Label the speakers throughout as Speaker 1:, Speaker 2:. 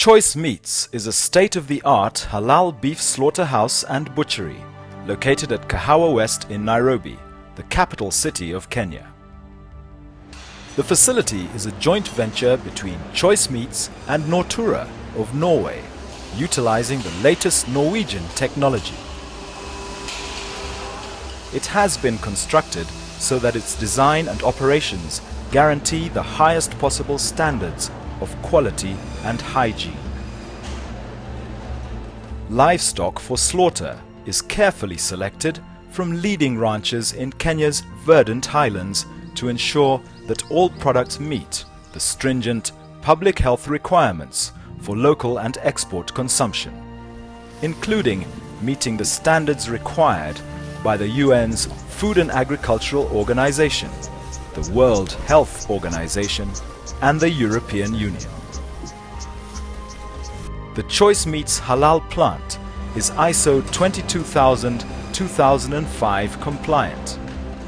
Speaker 1: Choice Meats is a state-of-the-art halal beef slaughterhouse and butchery located at Kahawa West in Nairobi, the capital city of Kenya. The facility is a joint venture between Choice Meats and Nortura of Norway, utilizing the latest Norwegian technology. It has been constructed so that its design and operations guarantee the highest possible standards of quality and hygiene. Livestock for slaughter is carefully selected from leading ranches in Kenya's verdant highlands to ensure that all products meet the stringent public health requirements for local and export consumption, including meeting the standards required by the UN's Food and Agricultural Organization, the World Health Organization, and the European Union. The Choice Meats Halal plant is ISO 22000-2005 compliant,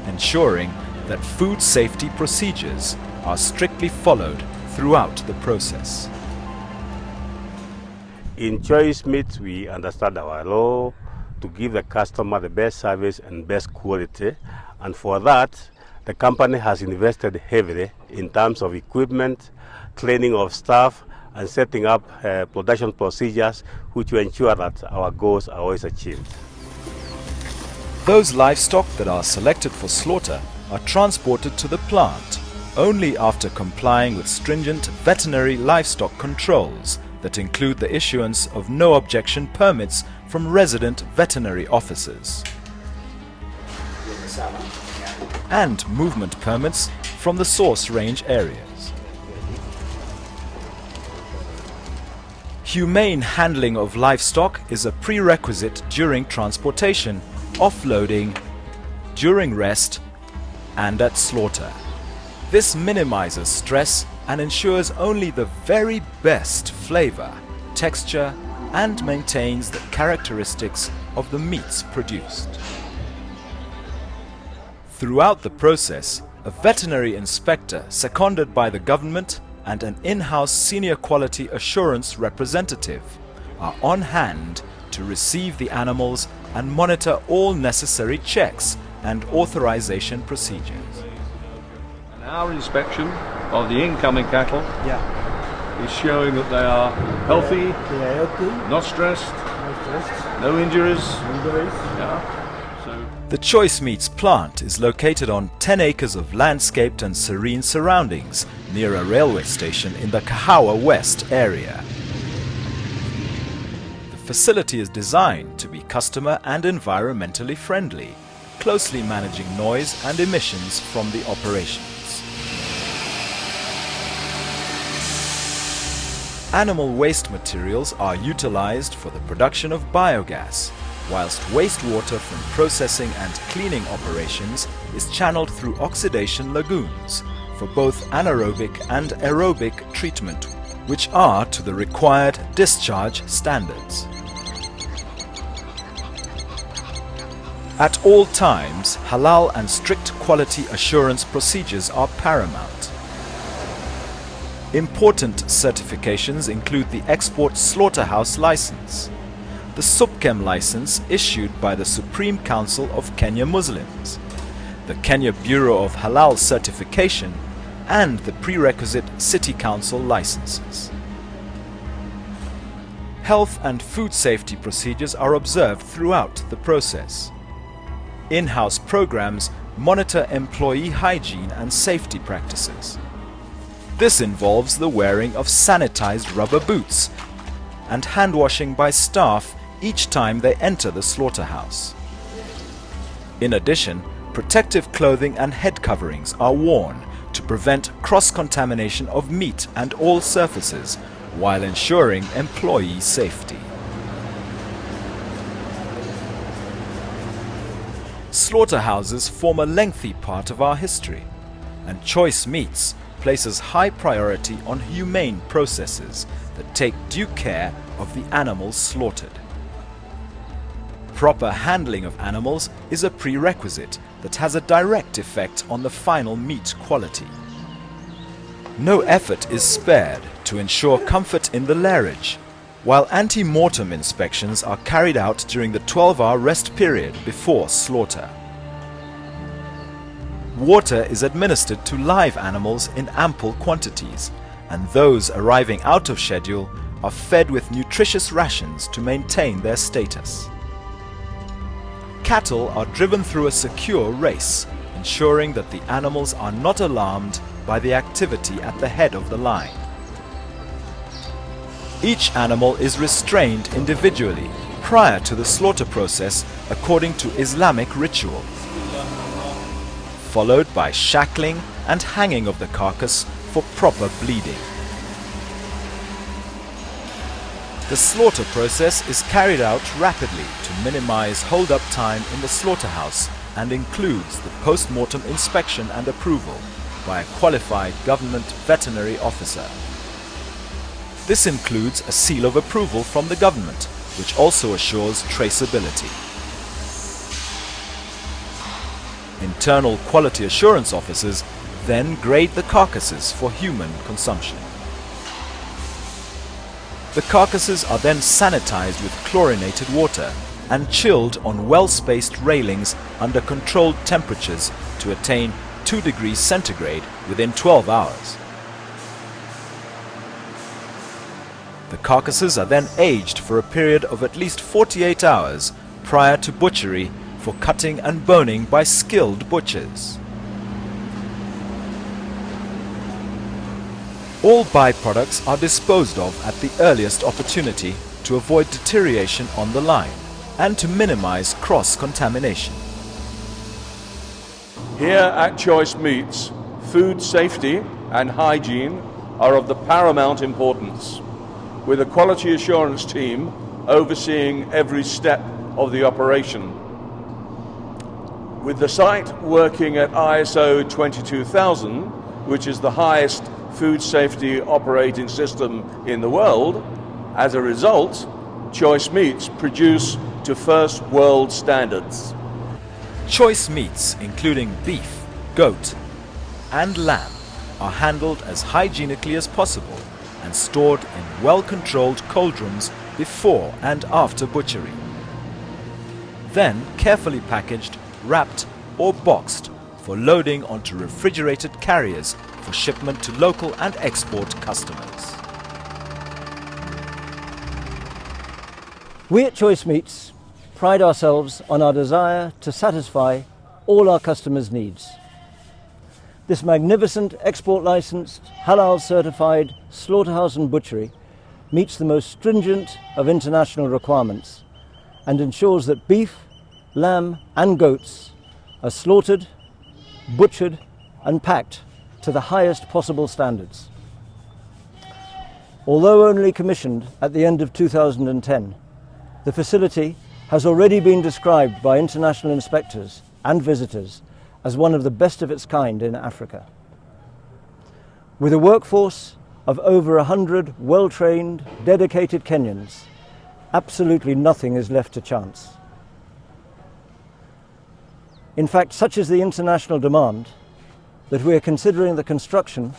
Speaker 1: ensuring that food safety procedures are strictly followed throughout the process.
Speaker 2: In Choice Meats, we understand our law to give the customer the best service and best quality, and for that the company has invested heavily in terms of equipment, training of staff, and setting up production procedures which will ensure that our goals are always achieved.
Speaker 1: Those livestock that are selected for slaughter are transported to the plant only after complying with stringent veterinary livestock controls that include the issuance of no objection permits from resident veterinary officers and movement permits from the source range areas. Humane handling of livestock is a prerequisite during transportation, offloading, during rest, and at slaughter. This minimizes stress and ensures only the very best flavor, texture, and maintains the characteristics of the meats produced. Throughout the process, a veterinary inspector seconded by the government and an in-house senior quality assurance representative are on hand to receive the animals and monitor all necessary checks and authorization procedures.
Speaker 3: Our inspection of the incoming cattle is showing that they are healthy, not stressed, no injuries.
Speaker 1: The Choice Meats plant is located on 10 acres of landscaped and serene surroundings near a railway station in the Kahawa West area. The facility is designed to be customer and environmentally friendly, closely managing noise and emissions from the operations. Animal waste materials are utilized for the production of biogas, whilst wastewater from processing and cleaning operations is channeled through oxidation lagoons for both anaerobic and aerobic treatment, which are to the required discharge standards. At all times, halal and strict quality assurance procedures are paramount. Important certifications include the Export Slaughterhouse License, the SUPCHEM license issued by the Supreme Council of Kenya Muslims, the Kenya Bureau of Halal Certification, and the prerequisite City Council licenses. Health and food safety procedures are observed throughout the process. In-house programs monitor employee hygiene and safety practices. This involves the wearing of sanitized rubber boots and hand washing by staff each time they enter the slaughterhouse. In addition, protective clothing and head coverings are worn to prevent cross-contamination of meat and all surfaces while ensuring employee safety. Slaughterhouses form a lengthy part of our history, and Choice Meats places high priority on humane processes that take due care of the animals slaughtered. Proper handling of animals is a prerequisite that has a direct effect on the final meat quality. No effort is spared to ensure comfort in the lairage, while ante-mortem inspections are carried out during the 12-hour rest period before slaughter. Water is administered to live animals in ample quantities, and those arriving out of schedule are fed with nutritious rations to maintain their status. Cattle are driven through a secure race, ensuring that the animals are not alarmed by the activity at the head of the line. Each animal is restrained individually prior to the slaughter process according to Islamic ritual, followed by shackling and hanging of the carcass for proper bleeding. The slaughter process is carried out rapidly to minimize hold-up time in the slaughterhouse and includes the post-mortem inspection and approval by a qualified government veterinary officer. This includes a seal of approval from the government, which also assures traceability. Internal quality assurance officers then grade the carcasses for human consumption. The carcasses are then sanitized with chlorinated water and chilled on well-spaced railings under controlled temperatures to attain 2 degrees centigrade within 12 hours. The carcasses are then aged for a period of at least 48 hours prior to butchery for cutting and boning by skilled butchers. All byproducts are disposed of at the earliest opportunity to avoid deterioration on the line and to minimize cross-contamination.
Speaker 3: Here at Choice Meats, food safety and hygiene are of the paramount importance, with a quality assurance team overseeing every step of the operation. With the site working at ISO 22000, which is the highest food safety operating system in the world, as a result, Choice Meats produce to first world standards.
Speaker 1: Choice meats, including beef, goat, and lamb, are handled as hygienically as possible and stored in well-controlled cold rooms before and after butchery. Then carefully packaged, wrapped, or boxed for loading onto refrigerated carriers for shipment to local and export customers.
Speaker 4: We at Choice Meats pride ourselves on our desire to satisfy all our customers' needs. This magnificent export-licensed, halal-certified slaughterhouse and butchery meets the most stringent of international requirements and ensures that beef, lamb and goats are slaughtered, butchered and packed to the highest possible standards. Although only commissioned at the end of 2010, the facility has already been described by international inspectors and visitors as one of the best of its kind in Africa. With a workforce of over 100 well-trained, dedicated Kenyans, absolutely nothing is left to chance. In fact, such is the international demand that we are considering the construction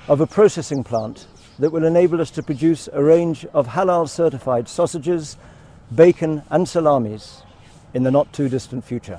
Speaker 4: of a processing plant that will enable us to produce a range of halal-certified sausages, bacon and salamis in the not too distant future.